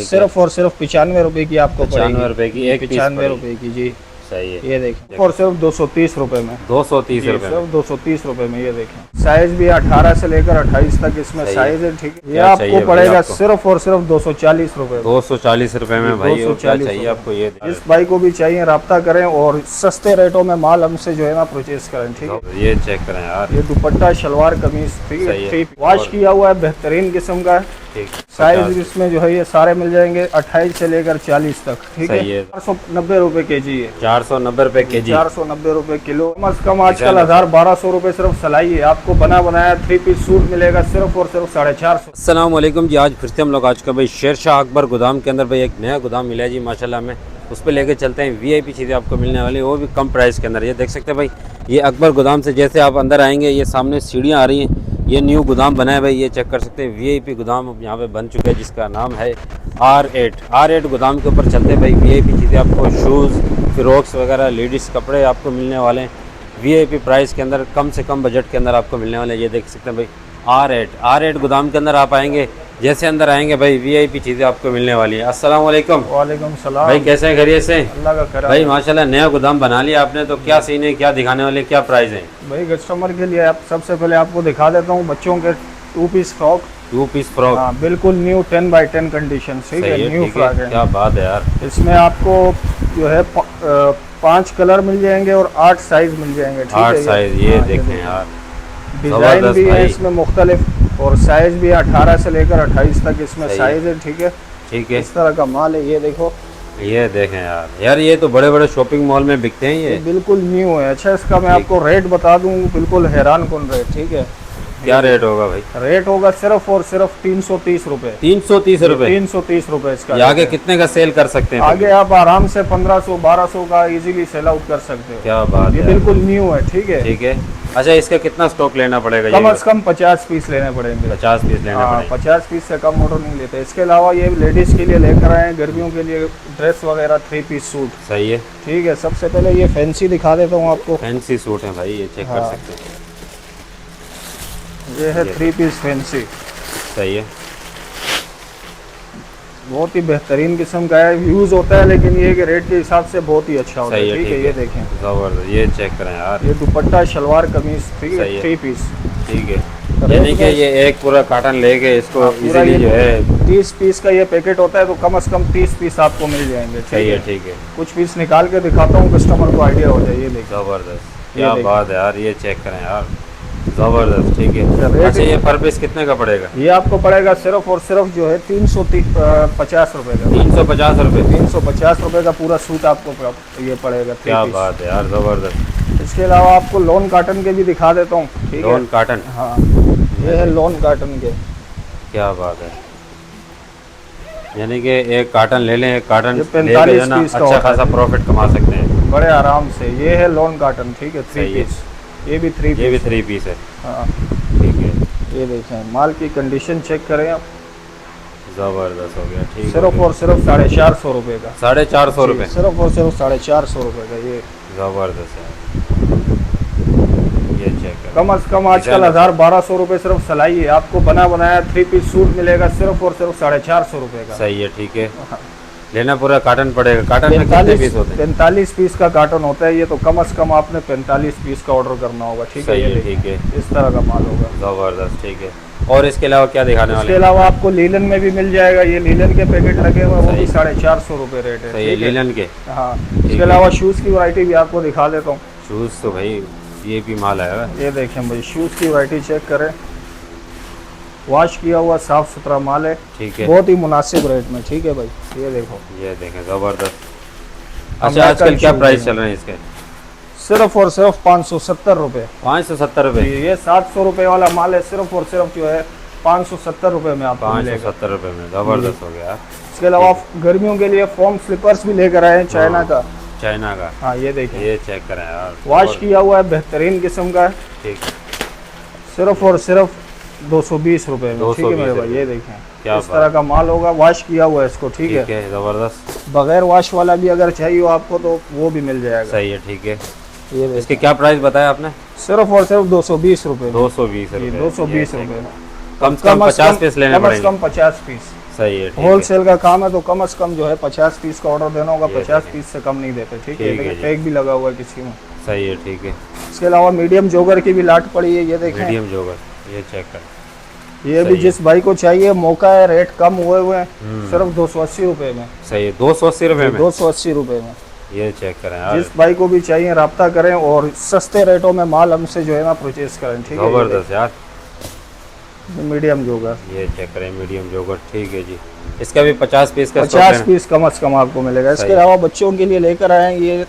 सिर्फ और सिर्फ 95 रुपए की आपको 95 रुपए की एक पीस 95 रुपए की जी। सही है। ये देखें और सिर्फ 230 रुपए में 230 जी, रुपए में। सिर्फ 230 रुपए में। ये देखें साइज भी 18 से लेकर 28 तक इसमें सही साइज है। ठीक है, ये क्या चाहिए आपको भाई पड़ेगा आपको? सिर्फ और सिर्फ 240 रुपए। 240 रुपए में भाई, और क्या 240 चाहिए आपको? ये इस भाई को भी चाहिए राब्ता करें और सस्ते रेटों में माल हमसे जो है ना परचेज करें। ठीक है, ये चेक करें यार। ये दुपट्टा शलवार कमीज ठीक सही है। है, वॉश किया हुआ है, बेहतरीन किस्म का है। ठीक, साइज इसमें जो है ये सारे मिल जाएंगे 28 से लेकर 40 तक। ठीक है, सही है। 490 रुपए के जी है। 490 रुपए के जी। 490 रुपए किलो। कम से कम आजकल 1000-1200 रुपए सिर्फ सिलाई है। आपको बना बनाया 3 पीस सूट मिलेगा सिर्फ और सिर्फ 450। अस्सलाम वालेकुम जी। आज फिर से हम लोग आज का भाई शेरशाह अकबर गोदाम के अंदर भाई एक नया गोदाम मिला है जी माशाल्लाह में। उस पर लेके चलते हैं। वीआईपी चीज़ें आपको मिलने वाली, वो भी कम प्राइस के अंदर। ये देख सकते हैं भाई, ये अकबर गोदाम से जैसे आप अंदर आएंगे ये सामने सीढ़ियाँ आ रही हैं। ये न्यू गोदाम बना है भाई, ये चेक कर सकते हैं। वीआईपी गोदाम यहाँ पे बन चुका है जिसका नाम है R8 गोदाम के ऊपर चलते हैं भाई। वीआईपी चीज़ें आपको शूज़, फ्रॉक्स वगैरह, लेडीज़ कपड़े आपको मिलने वाले हैं वीआईपी प्राइस के अंदर, कम से कम बजट के अंदर आपको मिलने वाले हैं। ये देख सकते हैं भाई R8 गोदाम के अंदर आप आएंगे, जैसे अंदर आएंगे भाई वीआईपी चीज़ें आपको मिलने वाली है। अस्सलाम वालेकुम। वालेकुम सलाम भाई, कैसे हैं? खैरियत से? अल्लाह का करम भाई माशाल्लाह नया गोदाम बना लिया आपने, तो क्या सीन है, क्या दिखाने वाले, क्या प्राइस है? भाई कस्टमर के लिए आप सबसे पहले आपको दिखा देता हूँ बच्चों के 2 पीस फ्रॉक। 2 piece frock. हाँ बिल्कुल न्यू 10x10 कंडीशन। ठीक है, न्यू फ्रॉक है। क्या बात है यार। इसमें आपको जो है 5 कलर मिल जाएंगे और 8 साइज मिल जाएंगे। ठीक 8 है, साइज। ये देखें यार, डिजाइन जबरदस्त भी है भाई। इसमें मुख्तलिफ और साइज भी 18 से लेकर 28 तक इसमें साइज है। ठीक है, ठीक है। इस तरह का माल है। ये देखो, ये देखें यार ये तो बड़े बड़े शॉपिंग मॉल में बिकते हैं ये। बिल्कुल न्यू है। अच्छा, इसका मैं आपको रेट बता दूं, बिल्कुल हैरान कौन रेट। ठीक है, क्या रेट होगा भाई? रेट होगा सिर्फ और सिर्फ 330 रुपए। 330 रुपए। 330 रुपए इसका। ये आगे कितने का सेल कर सकते हैं? आगे आप आराम से 1500-1200 का इजीली सेल आउट कर सकते हो। क्या बात ये है, बिल्कुल न्यू है। ठीक है, ठीक है। अच्छा, इसका कितना स्टॉक लेना पड़ेगा? कम से कम 50 पीस लेने पड़ेंगे। 50 पीस लेना हाँ, पड़ेगा। 50 पीस से कम ऑर्डर नहीं लेते। इसके अलावा ये लेडीज के लिए लेकर आए हैं, गर्मियों के लिए ड्रेस वगैरह 3 पीस सूट। सही है। ठीक है, सबसे पहले ये फैंसी दिखा देता हूँ आपको। फैंसी सूट है भाई, ये चेक कर हाँ। सकते हैं। ये है 3 पीस फैंसी, सही है। बहुत ही बेहतरीन किस्म का है। यूज होता है लेकिन ये कि रेट के हिसाब से बहुत ही अच्छा होता है। सही है, ठीक है, ठीक ये है। देखें, जबरदस्त। ये चेक करें यार। ये दुपट्टा शलवार कमीज। ठीक सही है, है। 3 पीस। ठीक है, यानी कि ये एक पूरा कार्टन लेके इसको पूरा इजीली ये जो है। 30 पीस का ये पैकेट होता है, तो कम से कम 30 पीस आपको मिल जाएंगे। सही है, ठीक है। कुछ पीस निकाल के दिखाता हूँ, कस्टमर को आइडिया हो जाए। ये देखिए, जबरदस्त, ये क्या देखिए। बात है यार। ये चेक करें यार, जबरदस्त। ठीक है। रेट अच्छा, ये पर पीस कितने का पड़ेगा? ये आपको पड़ेगा सिर्फ और सिर्फ जो है 350 रुपए का। 350 रुपए। 350 रुपए का पूरा सूट आपको ये पड़ेगा। 3 क्या पीस। बात है यार, जबरदस्त। इसके अलावा आपको लॉन कॉटन के भी दिखा देता हूँ। ठीक है, लॉन कॉटन। हाँ ये है लॉन कॉटन के। क्या बात है, यानी कि एक कार्टन ले लें, एक कार्टन ये लेके 45 जो ना पीस का अच्छा होता है। खासा प्रॉफिट कमा सकते हैं बड़े आराम से। ये है लॉन कॉटन। ठीक है, 3 सही है। पीस। ये भी 3 ये भी पीस। 3 पीस है। हाँ, ठीक है, ये देखें, माल की कंडीशन चेक करें आप। जबरदस्त हो गया। ठीक है, सिर्फ और सिर्फ 450 रुपए का। 450 रुपए। सिर्फ और सिर्फ 450 रुपए का। ये जबरदस्त है, ये चेक कर। कम से कम आजकल 1000-1200 रुपए सिर्फ सिलाई है। आपको बना बनाया 3 पीस सूट मिलेगा सिर्फ और सिर्फ 450 रुपए का। सही है, ठीक है। लेना पूरा कार्टन पड़ेगा। कार्टन में कितने पीस होते हैं? 45 पीस का कार्टन होता है ये, तो कम से कम आपने 45 पीस का ऑर्डर करना होगा। ठीक है, सही ये है, देखिए, ठीक है। इस तरह का माल होगा। जबरदस्त, ठीक है। और इसके अलावा क्या दिखाने इसके वाले हैं? अलावा आपको लीलन में भी मिल जाएगा। ये लीलन के पैकेट लगे हुए हैं, वो भी 450 रुपए रेट है। सही है, ठीक है? लीलन के। हाँ, ठीक इसके है। अलावा शूज़ की वैरायटी भी आपको दिखा देता हूँ। शूज़ तो भाई ये भी माल आया है। ये देखें भाई, शूज़ की वैरायटी चेक करें। वॉश किया हुआ साफ सुथरा माल है, ठीक है। बहुत ही मुनासिब रेट में। ठीक है भाई, ये देखो, ये देखें, जबरदस्त। अच्छा, अमेरिकन आजकल क्या शूज़ प्राइस हैं। चल रहे हैं इसके? सिर्फ और सिर्फ 570 रुपए। 570 रुपए। ये 700 रुपए वाला माल है, सिर्फ और सिर्फ जो है 570 रुपए में आपको मिलेगा। 570 रुपए में, जबरदस्त हो गया। इसके अलावा आप गर्मियों के लिए फोम स्लीपर्स भी लेकर आए हैं, चाइना का। चाइना का। हाँ, ये देखिए, ये चेक करें यार, वॉश किया हुआ है, बेहतरीन किस्म का है। ठीक है। सिर्फ और सिर्फ 220 रुपए में। ठीक है 220 मेरे भाई, रुपए। ये देखें, क्या इस तरह का माल होगा। वॉश किया हुआ है इसको। ठीक है, जबरदस्त। बगैर वॉश वाला भी अगर चाहिए हो आपको तो वो भी मिल जाएगा। सही है, ठीक है। ये देखिए, इसके क्या प्राइस बताया आपने? सिर्फ और सिर्फ 220 रुपए में। 220 रुपए। 220 रुपए में। कम से कम 50 पीस लेने कम से पड़ेंगे। कम 50 पीस। सही है, ठीक है। होलसेल का काम है तो कम से कम जो है 50 पीस का ऑर्डर देना होगा, ये 50 देखें। पीस से कम नहीं देते, ठीक ठीक है है। जी। टैग भी लगा हुआ है किसी में। सही है, ठीक है। इसके अलावा मीडियम जोगर की भी लाट पड़ी है, ये देखें। मीडियम जोगर, ये चेक कर। ये भी सही है। जिस भाई को चाहिए मौका है, रेट कम हुए हैं, सिर्फ 280 रुपये में। सही है, 280 रुपये में। 280 रुपये में। ये चेक करें यार, जिस भाई को भी चाहिए रब्ता करें और सस्ते रेटों में माल हमसे जो है ना परचेज करें, ठीक है। जबरदस्त यार। मीडियम जोगर, ये चेक करें, मीडियम जोगर, ठीक है जी। इसका भी 50 पीस का 50 पीस कम से कम आपको मिलेगा। इसके सही। अलावा बच्चों के लिए लेकर आए हैं ये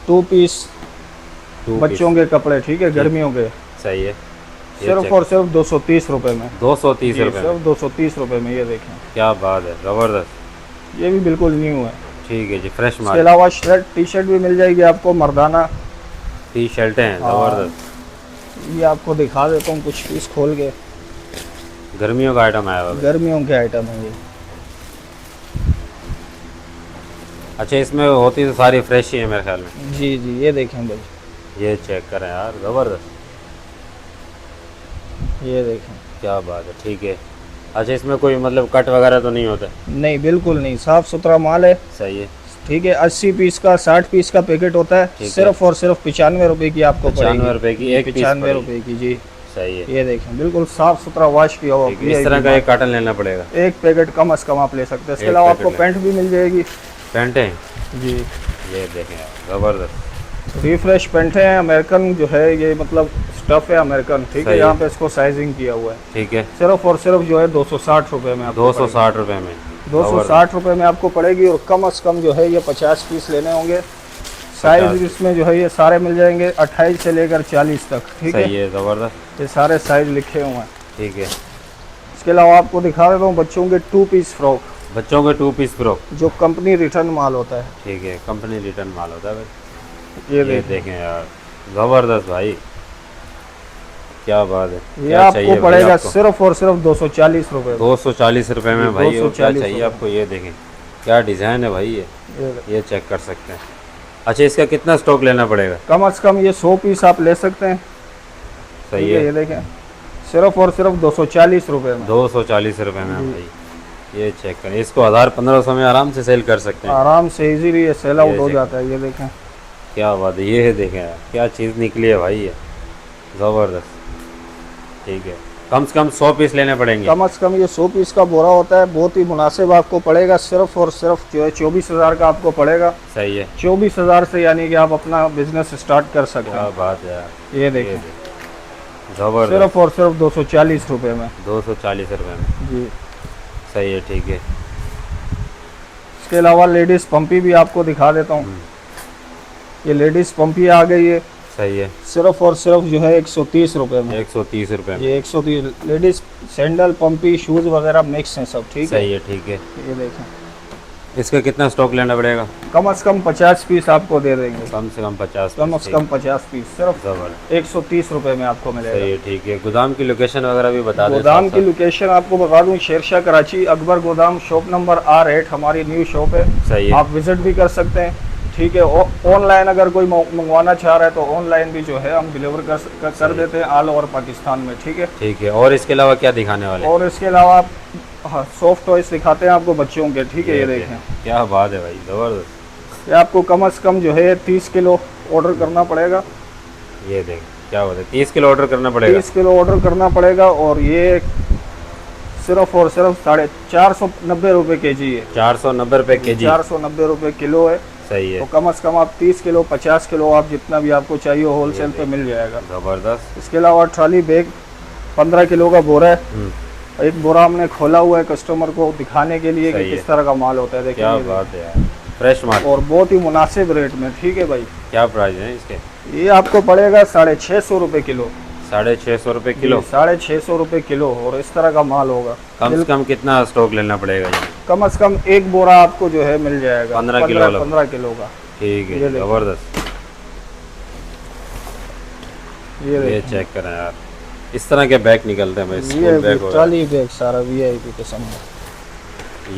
2 पीस बच्चों के कपड़े, ठीक है, गर्मियों के। सही है। सिर्फ और सिर्फ 230 रुपये में। 230 जी, रुपये में। सिर्फ 230 रुपये में, ये देखें। क्या बात है, जबरदस्त। ये भी बिल्कुल न्यू है। ठीक है जी, फ्रेश इसके माल। अलावा शर्ट टी शर्ट भी मिल जाएगी आपको, मर्दाना टी शर्टें हैं, हाँ। जबरदस्त। ये आपको दिखा देता हूँ कुछ पीस खोल के। गर्मियों का आइटम आया हुआ है। गर्मियों के आइटम है ये। अच्छा, इसमें होती तो सारी फ्रेश ही है मेरे ख्याल में। जी जी, ये देखें भाई, ये चेक करें यार, ज़बरदस्त। ये देखें। क्या बात है, ठीक है। अच्छा, इसमें कोई मतलब कट वगैरह तो नहीं होता? नहीं, बिल्कुल नहीं, साफ सुथरा माल है, सही है। ठीक है। 80 पीस का 60 पीस का पैकेट होता है, ठीक है। सिर्फ और सिर्फ 95 रुपए की आपको 95 रुपए की एक पीस 95 पड़ेगी। रुपए की, जी। सही है। ये देखें, बिल्कुल साफ सुथरा वॉश किया हुआ। ठीक है, इस तरह का एक कार्टन लेना पड़ेगा। एक पैकेट कम से कम आप ले सकते हैं। इसके एक अलावा पैकेट आपको पैंट भी मिल जाएगी। पैंटें, जी, ये देखें यार, ज़बरदस्त। रिफ्रेश पैंट है, अमेरिकन जो है ये, मतलब स्टफ है अमेरिकन, ठीक है। सही है। यहाँ पे इसको साइजिंग किया हुआ है। ठीक है, सिर्फ और सिर्फ जो है 260 रुपए में आपको 260 रुपये में। 260 रुपए में आपको पड़ेगी। और कम से कम जो है ये 50 पीस लेने होंगे। साइज इसमें जो है ये सारे मिल जाएंगे 28 से लेकर 40 तक, ठीक है। सही है, ज़बरदस्त। ये सारे साइज लिखे हुए हैं। ठीक है। इसके अलावा आपको दिखा देता हूँ बच्चों के 2 पीस फ्रॉक, बच्चों के 2 पीस फ्रॉक। जो कंपनी रिटर्न माल होता है। ठीक है, कंपनी रिटर्न माल होता है भाई। ये ये देखें यार, ज़बरदस्त भाई, क्या बात है। ये क्या चाहिए आपको भाई पड़ेगा आपको? सिर्फ और सिर्फ 240 रुपए में। 240 रुपये में भाई। और क्या 240 चाहिए रुपये। आपको? ये देखें, क्या डिज़ाइन है भाई ये चेक कर सकते हैं। अच्छा, इसका कितना स्टॉक लेना पड़ेगा? कम से कम ये 100 पीस आप ले सकते हैं। सही ठीक है, है। ये देखें, सिर्फ और सिर्फ 240 रुपए में। 240 रुपये में भाई। ये चेक करें, इसको 1000-1500 में आराम से सेल कर सकते हैं। आराम से इजीली ये सेल आउट ये हो देखें। जाता है। ये देखें, क्या बात है, ये है, देखें यार, क्या चीज़ निकली है भाई ये, ज़बरदस्त। ठीक है, कम से कम 100 पीस लेने पड़ेंगे। कम से कम ये 100 पीस का बोरा होता है। बहुत ही मुनासिब आपको पड़ेगा। सिर्फ और सिर्फ जो है 24,000 का आपको पड़ेगा। सही है। 24,000 से यानी कि आप अपना बिजनेस स्टार्ट कर सकते क्या हैं। बात है यार, ये ये देखें, देखें, ज़बरदस्त। सिर्फ और सिर्फ 240 रुपए में। 240 रुपये में। जी। सही है, ठीक है। इसके अलावा लेडीज़ पंपी भी आपको दिखा देता हूँ। ये लेडीज़ पंपी आ गई है, सही है। सिर्फ और सिर्फ जो है 130 रुपए में। 130 रुपये में। ये 130 लेडीज़ सैंडल पंपी शूज़ वगैरह मिक्स हैं सब, ठीक है। सही है, ठीक है। ये देखें, इसका कितना स्टॉक लेना पड़ेगा? कम से कम 50 पीस आपको दे देंगे। कम से कम 50 कम पीस, से कम 50 पीस, सिर्फ ज़बरदस्त। 130 रुपए में आपको मिलेगा। सही है, ठीक है। गोदाम की लोकेशन वगैरह भी बता दें। गोदाम साथ की लोकेशन आपको बता दूं, शेरशाह कराची, अकबर गोदाम, शॉप नंबर R8 हमारी न्यू शॉप है। साथ। सही है, आप विजिट भी कर सकते हैं, ठीक है। ऑनलाइन अगर कोई मंगवाना चाह रहा है तो ऑनलाइन भी जो है हम डिलीवर कर देते हैं ऑल ओवर पाकिस्तान में, ठीक है। ठीक है। और इसके अलावा क्या दिखाने वाले हैं? और इसके अलावा सॉफ्ट टॉयज दिखाते हैं आपको बच्चों के, ठीक है। ये देखें, क्या बात है भाई, ज़बरदस्त। ये आपको कम से कम जो है 30 किलो ऑर्डर करना पड़ेगा। ये देख, क्या बात है, 30 किलो ऑर्डर करना पड़ेगा। 30 किलो ऑर्डर करना पड़ेगा। और ये सिर्फ और सिर्फ 490 रुपये केजी है। 490 रुपये केजी। 490 रुपये किलो है। सही तो है, कम से कम आप 30 किलो 50 किलो आप जितना भी आपको चाहिए होलसेल पे मिल जाएगा। ज़बरदस्त। इसके अलावा ट्रॉली बैग 15 किलो का बोरा है। एक बोरा हमने खोला हुआ है कस्टमर को दिखाने के लिए कि सही है। किस तरह का माल होता है। देखिए क्या ये बात है यार, फ्रेश माल। और बहुत ही मुनासिब रेट में, ठीक है भाई। क्या प्राइस है इसके? ये आपको पड़ेगा 650 रुपये किलो। 650 रुपये किलो। 650 रुपये किलो। और इस तरह का माल होगा। कम से कम कितना स्टॉक लेना पड़ेगा ये? कम से कम एक बोरा आपको जो है मिल जाएगा 15 किलो वाला। 15 किलो का। ठीक ये है, देखो। ज़बरदस्त। ये ये देखिए, चेक करें यार, इस तरह के बैग निकलते हैं भाई, स्कूल ये बैग हो ट्रॉली बैग सारा VIP किस्म है।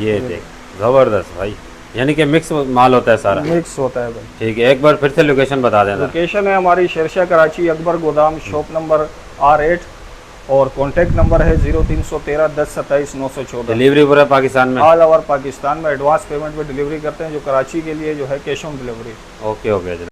ये देख, ज़बरदस्त भाई, यानी कि मिक्स माल होता है सारा। मिक्स होता है भाई। ठीक है, एक बार फिर से लोकेशन बता देना। लोकेशन है हमारी शेरशाह कराची, अकबर गोदाम, शॉप नंबर R8, और कॉन्टैक्ट नंबर है 0313 10 27 914। डिलीवरी पूरा पाकिस्तान में? ऑल ओवर पाकिस्तान में एडवांस पेमेंट में डिलीवरी करते हैं, जो कराची के लिए जो है cash on delivery. Okay okay.